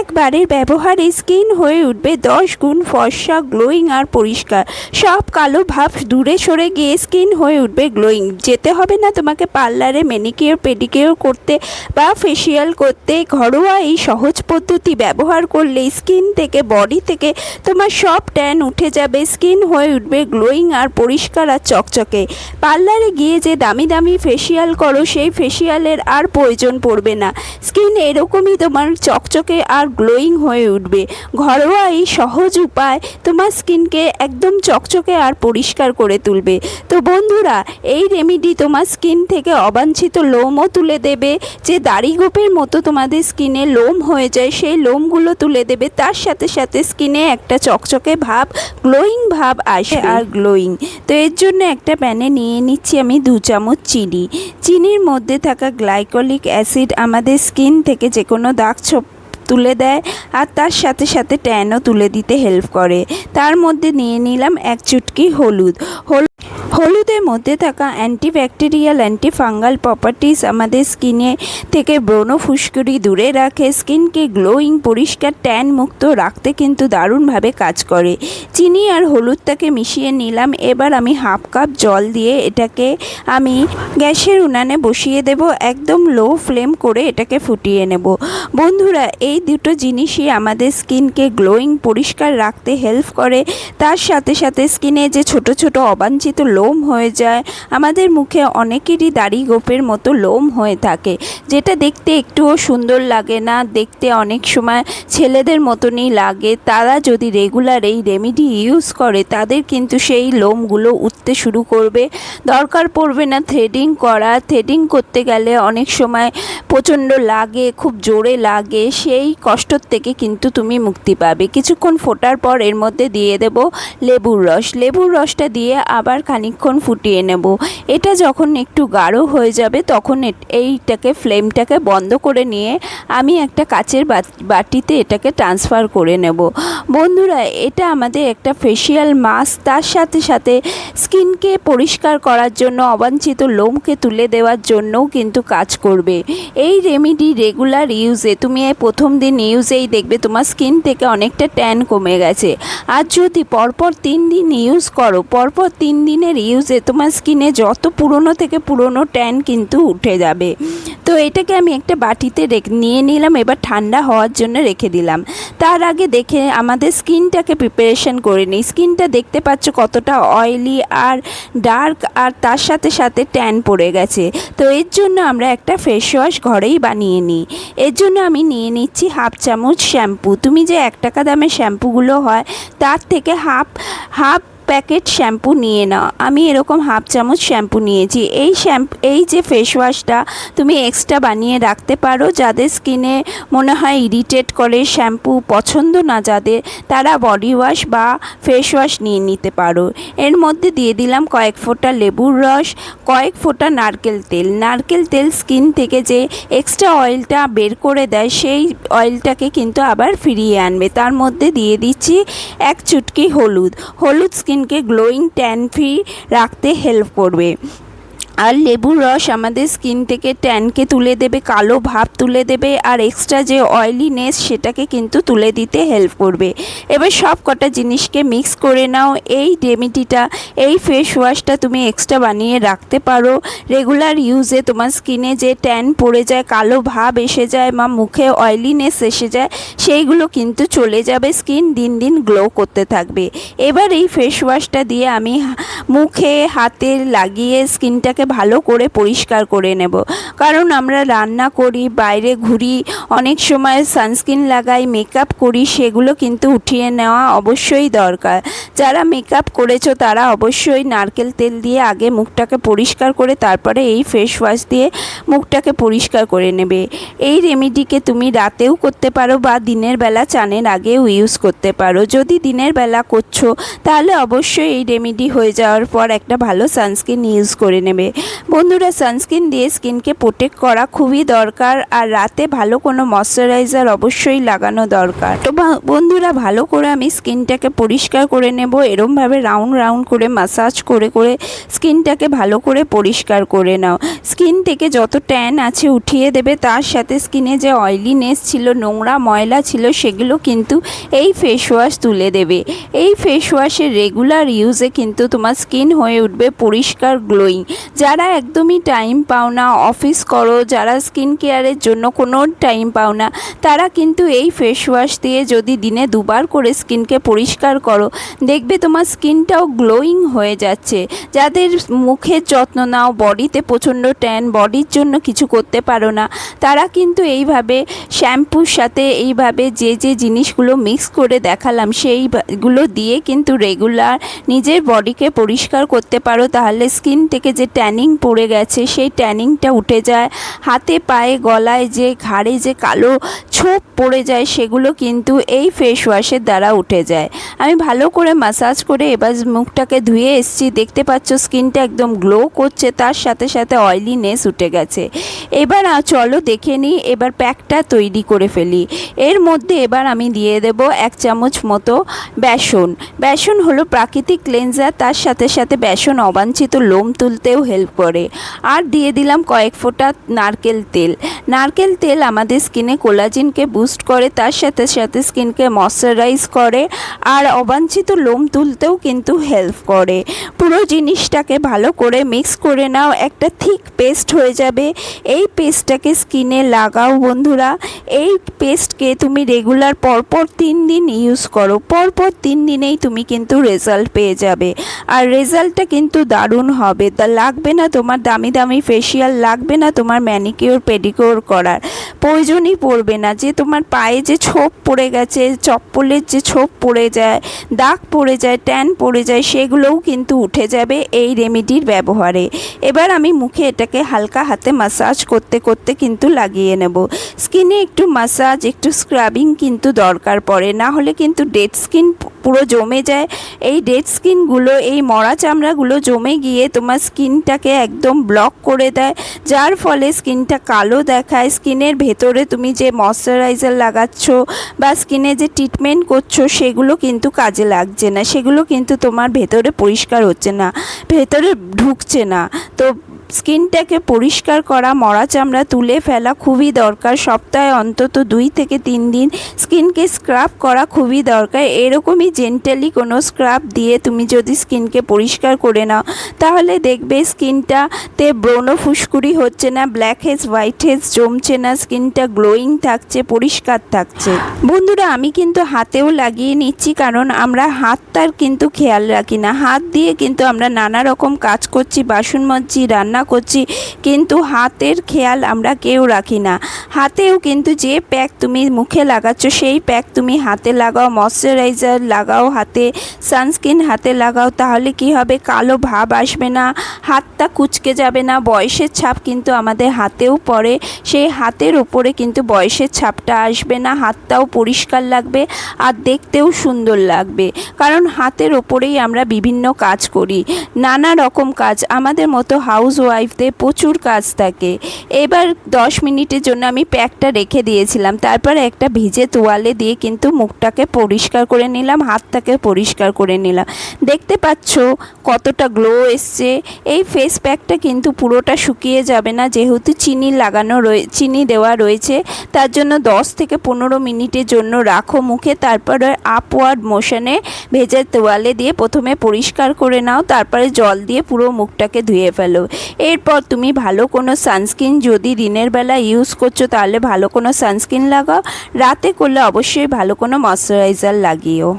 একবারের ব্যবহারে স্কিন হয়ে উঠবে 10 গুণ ফর্সা, গ্লোয়িং আর পরিষ্কার। সব কালো ভাব দূরে সরে গিয়ে স্কিন হয়ে উঠবে গ্লোয়িং। যেতে হবে না তোমাকে পার্লারে ম্যানিকিওর পেডিকিওর করতে বা ফেসিয়াল করতে। ঘরোয়া এই সহজ পদ্ধতি ব্যবহার করলে স্কিন থেকে, বডি থেকে তোমার সব ট্যান উঠে যাবে। স্কিন হয়ে উঠবে গ্লোয়িং আর পরিষ্কার আর চকচকে। পার্লারে গিয়ে যে দামি দামি ফেসিয়াল করো সেই ফেসিয়ালের আর প্রয়োজন পড়বে না। স্কিন এরকমই তোমার চকচকে আর গ্লোয়িং হয়ে উঠবে। ঘরোয়া এই সহজ উপায় তোমার স্কিনকে একদম চকচকে আর পরিষ্কার করে তুলবে। তো বন্ধুরা, এই রেমেডি তোমার স্কিন থেকে অবাঞ্ছিত লোমও তুলে দেবে। যে দাড়ি গোপের মতো তোমাদের স্কিনে লোম হয়ে যায় সেই লোমগুলো তুলে দেবে। তার সাথে সাথে স্কিনে একটা চকচকে ভাব, গ্লোয়িং ভাব আসবে আর গ্লোয়িং। তো এর জন্য একটা প্যানে নিয়ে নিচ্ছি আমি 2 চামচ চিনি। চিনির মধ্যে থাকা গ্লাইকোলিক অ্যাসিড আমাদের স্কিন থেকে যে কোনো দাগ ছোপ তুলে দেয় আর তার সাথে সাথে ট্যানও তুলে দিতে হেল্প করে। তার মধ্যে নিয়ে নিলাম 1 চুটকি হলুদ। হলুদের মধ্যে থাকা অ্যান্টিব্যাকটেরিয়াল, অ্যান্টিফাঙ্গাল প্রপার্টিস আমাদের স্কিনে থেকে ব্রণ ফুসকুড়ি দূরে রাখে। স্কিনকে গ্লোয়িং, পরিষ্কার, ট্যান মুক্ত রাখতে কিন্তু দারুণভাবে কাজ করে। চিনি আর হলুদটাকে মিশিয়ে নিলাম। এবার আমি 1/2 কাপ জল দিয়ে এটাকে আমি গ্যাসের উনানে বসিয়ে দেব। একদম লো ফ্লেম করে এটাকে ফুটিয়ে নেব। বন্ধুরা, এই দুটো জিনিসই আমাদের স্কিনকে গ্লোয়িং, পরিষ্কার রাখতে হেল্প করে। তার সাথে সাথে স্কিনে যে ছোট ছোট অবাঞ্ছিত লোম হয়ে যায়, আমাদের মুখে অনেকেরই দাড়ি গোপের মতো লোম হয়ে থাকে, যেটা দেখতে একটুও সুন্দর লাগে না, দেখতে অনেক সময় ছেলেদের মতনই লাগে। তারা যদি রেগুলার এই রেমেডি ইউজ করে তাদের কিন্তু সেই লোমগুলো উঠতে শুরু করবে। দরকার পড়বে না থ্রেডিং করা। থ্রেডিং করতে গেলে অনেক সময় প্রচণ্ড লাগে, খুব জোরে লাগে, সেই কষ্টর থেকে কিন্তু তুমি মুক্তি পাবে। কিছুক্ষণ ফোটার পর এর মধ্যে দিয়ে দেব লেবুর রস। লেবুর রসটা দিয়ে আবার খানিকক্ষণ ফুটিয়ে নেব। এটা যখন একটু গাঢ় হয়ে যাবে তখন এইটাকে ফ্লেমটাকে বন্ধ করে নিয়ে আমি একটা কাচের বাটিতে এটাকে ট্রান্সফার করে নেব। বন্ধুরা, এটা আমাদের একটা ফেসিয়াল মাস্ক। তার সাথে সাথে স্কিনকে পরিষ্কার করার জন্য, অবাঞ্ছিত লোমকে তুলে দেওয়ার জন্যও কিন্তু কাজ করবে। এই রেমেডি রেগুলার ইউজে তুমি প্রথম দিন ইউজেই দেখবে তোমার স্কিন থেকে অনেকটা ট্যান কমে গেছে। আর যদি পরপর 3 দিন ইউজ করো, পরপর 3 দিনের ইউজে তোমার স্কিনে যত পুরনো থেকে পুরনো ট্যান কিন্তু উঠে যাবে। তো এটাকে আমি একটা বাটিতে নিয়ে নিলাম। এবার ঠান্ডা হওয়ার জন্য রেখে দিলাম। তার আগে দেখে আমাদের স্কিনটাকে প্রিপারেশন করে নিই। স্কিনটা দেখতে পাচ্ছ কতটা অয়েলি আর ডার্ক, আর তার সাথে সাথে ট্যান পড়ে গেছে। তো এর জন্য আমরা একটা ফেস ওয়াশ ঘরেই বানিয়ে নিই। এর জন্য আমি নিয়ে নিচ্ছি 1/2 চামচ শ্যাম্পু। তুমি যে 1 টাকা দামের শ্যাম্পুগুলো হয় তার থেকে হাফ প্যাকেট শ্যাম্পু নিয়ে নাও। আমি এরকম 1/2 চামচ শ্যাম্পু নিয়েছি। এই যে ফেস ওয়াশটা তুমি এক্সট্রা বানিয়ে রাখতে পারো। যাদের স্কিনে মনে হয় ইরিটেট করে, শ্যাম্পু পছন্দ না যাদের, তারা বডি ওয়াশ বা ফেস ওয়াশ নিয়ে নিতে পারো। এর মধ্যে দিয়ে দিলাম কয়েক ফোঁটা লেবুর রস, কয়েক ফোঁটা নারকেল তেল। নারকেল তেল স্কিন থেকে যে এক্সট্রা অয়েলটা বের করে দেয় সেই অয়েলটাকে কিন্তু আবার ফিরিয়ে আনবে। তার মধ্যে দিয়ে দিচ্ছি 1 চুটকি হলুদ। হলুদ স্কিনকে গ্লোয়িং, ট্যান ফ্রি রাখতে হেল্প করবে। আর লেবুর রস আমাদের স্কিন থেকে ট্যানকে তুলে দেবে, কালো ভাব তুলে দেবে, আর এক্সট্রা যে অয়েলিনেস সেটাকে কিন্তু তুলে দিতে হেল্প করবে। এবার সব কটা জিনিসকে মিক্স করে নাও। এই রেমেডিটা, এই ফেস ওয়াশটা তুমি এক্সট্রা বানিয়ে রাখতে পারো। রেগুলার ইউজে তোমার স্কিনে যে ট্যান পড়ে যায়, কালো ভাব এসে যায় বা মুখে অয়েলিনেস এসে যায়, সেইগুলো কিন্তু চলে যাবে। স্কিন দিন দিন গ্লো করতে থাকবে। এবার এই ফেস ওয়াশটা দিয়ে আমি মুখে, হাতে লাগিয়ে স্কিনটাকে ভালো করে পরিষ্কার করে নেব। কারণ আমরা রান্না করি, বাইরে ঘুরি, অনেক সময় সানস্ক্রিন লাগাই, মেকআপ করি, সেগুলো কিন্তু উঠিয়ে নেওয়া অবশ্যই দরকার। যারা মেকআপ করেছো তারা অবশ্যই নারকেল তেল দিয়ে আগে মুখটাকে পরিষ্কার করে তারপরে এই ফেস ওয়াশ দিয়ে মুখটাকে পরিষ্কার করে নেবে। এই রেমেডিকে তুমি রাতেও করতে পারো বা দিনের বেলা চানের আগেও ইউজ করতে পারো। যদি দিনের বেলা করছো তাহলে অবশ্যই এই রেমেডি হয়ে যাওয়ার পর একটা ভালো সানস্ক্রিন ইউজ করে নেবে। বন্ধুরা, সানস্ক্রিন দিয়ে স্কিনকে প্রোটেক্ট করা খুবই দরকার, আর রাতে ভালো কোনো ময়শ্চারাইজার অবশ্যই লাগানো দরকার। তো বন্ধুরা, ভালো করে আমি স্কিনটাকে পরিষ্কার করে নেব। এরমভাবে রাউন্ড রাউন্ড করে মাসাজ করে করে স্কিনটাকে ভালো করে পরিষ্কার করে নাও। স্কিন থেকে যত ট্যান আছে উঠিয়ে দেবে, তার সাথে স্কিনে যে অয়েলিনেস ছিল, নোংরা ময়লা ছিল, সেগুলো কিন্তু এই ফেস ওয়াশ তুলে দেবে। এই ফেস ওয়াশের রেগুলার ইউজে কিন্তু তোমার স্কিন হয়ে উঠবে পরিষ্কার, গ্লোয়িং। যারা একদমই টাইম পাও না, অফিস করো, যারা স্কিন কেয়ারের জন্য কোনো টাইম পাও না, তারা কিন্তু এই ফেস ওয়াশ দিয়ে যদি দিনে দুবার করে স্কিনকে পরিষ্কার করো, দেখবে তোমার স্কিনটাও গ্লোয়িং হয়ে যাচ্ছে। যাদের মুখের যত্ন নাও, বডিতে প্রচণ্ড ট্যান, বডির জন্য কিছু করতে পারো না, তারা কিন্তু এইভাবে শ্যাম্পুর সাথে এইভাবে যে যে জিনিসগুলো মিক্স করে দেখালাম সেইগুলো দিয়ে কিন্তু রেগুলার নিজের বডিকে পরিষ্কার করতে পারো। তাহলে স্কিন থেকে যে ট্যানিং পড়ে গেছে সেই ট্যানিংটা উঠে যায়। হাতে পায়ে গলায় যে ঘাড়ে যে কালো ছোপ পড়ে যায়, সেগুলো কিন্তু এই ফেস ওয়াশের দ্বারা উঠে যায়। আমি ভালো করে ম্যাসাজ করে এবার মুখটাকে ধুয়ে এসেছি। দেখতে পাচ্ছ স্কিনটা একদম গ্লো করছে, তার সাথে সাথে অয়েলিনেস উঠে গেছে। এবার চলো দেখে নিই এবার প্যাকটা তৈরি করে ফেলি। এর মধ্যে এবার আমি দিয়ে দেব 1 চামচ মতো বেসন। বেসন হলো প্রাকৃতিক ক্লেনজার, তার সাথে সাথে বেসন অবাঞ্ছিত লোম তুলতেও হেল্প করে। আর দিয়ে দিলাম কয়েক ফোঁটা নারকেল তেল। নারকেল তেল আমাদের স্কিনে কোলাজেনকে বুস্ট করে, তার সাথে সাথে স্কিনকে ময়শ্চারাইজ করে, আর অবাঞ্ছিত লোম তুলতেও কিন্তু হেল্প করে। পুরো জিনিসটাকে ভালো করে মিক্স করে নাও, একটা থিক পেস্ট হয়ে যাবে। এই পেস্টটাকে স্কিনে লাগাও বন্ধুরা। এই পেস্টকে তুমি রেগুলার পরপর 3 দিন ইউজ করো। পরপর 3 দিনেই তুমি কিন্তু রেজাল্ট পেয়ে যাবে, আর রেজাল্টটা কিন্তু দারুণ হবে। তা লাগবে না তোমার দামি দামি ফেসিয়াল, লাগবে না তোমার ম্যানিকিওর পেডিকিওর করার, প্রয়োজনই পড়বে না। যে তোমার পায়ে যে ছোপ পড়ে গেছে, চপ্পলের যে ছোপ পড়ে যায়, দাগ পড়ে যায়, ট্যান পড়ে যায়, সেগুলোও কিন্তু উঠে যাবে এই রেমেডির ব্যবহারে। এবার আমি মুখে এটাকে হালকা হাতে ম্যাসাজ করতে করতে কিন্তু লাগিয়ে নেব। স্কিনে একটু ম্যাসাজ, একটু স্ক্রাবিং কিন্তু দরকার পড়ে, না হলে কিন্তু ডেড স্কিন পুরো জমে যায়। এই ডেড স্কিনগুলো, এই মরা চামড়াগুলো জমে গিয়ে তোমার স্কিনটাকে একদম ব্লক করে দেয়, যার ফলে স্কিনটা কালো দেখায়। স্কিনের ভেতরে তুমি যে ময়শ্চারাইজার লাগাচ্ছ বা স্কিনে যে ট্রিটমেন্ট করছো, সেগুলো কিন্তু কাজে লাগছে না, সেগুলো কিন্তু তোমার ভেতরে পরিষ্কার হচ্ছে না, ভেতরে ঢুকছে না। তো স্কিনটাকে পরিষ্কার করা, মরা চামড়া তুলে ফেলা খুবই দরকার। সপ্তাহে অন্তত 2 থেকে 3 দিন স্কিনকে স্ক্রাব করা খুবই দরকার। এরকমই জেন্টালি কোনো স্ক্রাব দিয়ে তুমি যদি স্কিনকে পরিষ্কার করে নাও, তাহলে দেখবে স্কিনটাতে ব্রণ ফুসকুড়ি হচ্ছে না, ব্ল্যাক হেডস হোয়াইট হেডস জমছে না, স্কিনটা গ্লোয়িং থাকছে, পরিষ্কার থাকছে। বন্ধুরা, আমি কিন্তু হাতেও লাগিয়ে নিচ্ছি, কারণ আমরা হাতটার কিন্তু খেয়াল রাখি না। হাত দিয়ে কিন্তু আমরা নানা রকম কাজ করছি, বাসন মাজছি, রান্না করছি, কিন্তু হাতের খেয়াল আমরা কেউ রাখি না। হাতেও কিন্তু যে প্যাক তুমি মুখে লাগাচ্ছ সেই প্যাক তুমি হাতে লাগাও, ময়শ্চারাইজার লাগাও হাতে, সানস্ক্রিন হাতে লাগাও। তাহলে কি হবে, কালো ভাব আসবে না, হাতটা কুচকে যাবে না। বয়সের ছাপ কিন্তু আমাদের হাতেও পড়ে, সেই হাতের ওপরে কিন্তু বয়সের ছাপটা আসবে না, হাতটাও পরিষ্কার লাগবে আর দেখতেও সুন্দর লাগবে। কারণ হাতের ওপরেই আমরা বিভিন্ন কাজ করি, নানা রকম কাজ। আমাদের মতো হাউস ওয়াইফদের প্রচুর কাজ থাকে। এবার 10 মিনিটের জন্য আমি প্যাকটা রেখে দিয়েছিলাম, তারপর একটা ভিজে তোয়ালে দিয়ে কিন্তু মুখটাকে পরিষ্কার করে নিলাম, হাতটাকে পরিষ্কার করে নিলাম। দেখতে পাচ্ছ কতটা গ্লো এসছে। এই ফেস প্যাকটা কিন্তু পুরোটা শুকিয়ে যাবে না, যেহেতু চিনি দেওয়া রয়েছে, তার জন্য 10 থেকে 15 মিনিটের জন্য রাখো মুখে। তারপরে আপওয়ার্ড মোশনে ভেজে তোয়ালে দিয়ে প্রথমে পরিষ্কার করে নাও, তারপরে জল দিয়ে পুরো মুখটাকে ধুয়ে ফেলো। এরপর তুমি ভালো কোনো সানস্ক্রিন, যদি দিনের বেলা ইউজ করছো তাহলে ভালো কোনো সানস্ক্রিন লাগাও, রাতে করলে অবশ্যই ভালো কোনো ময়শ্চারাইজার লাগিও।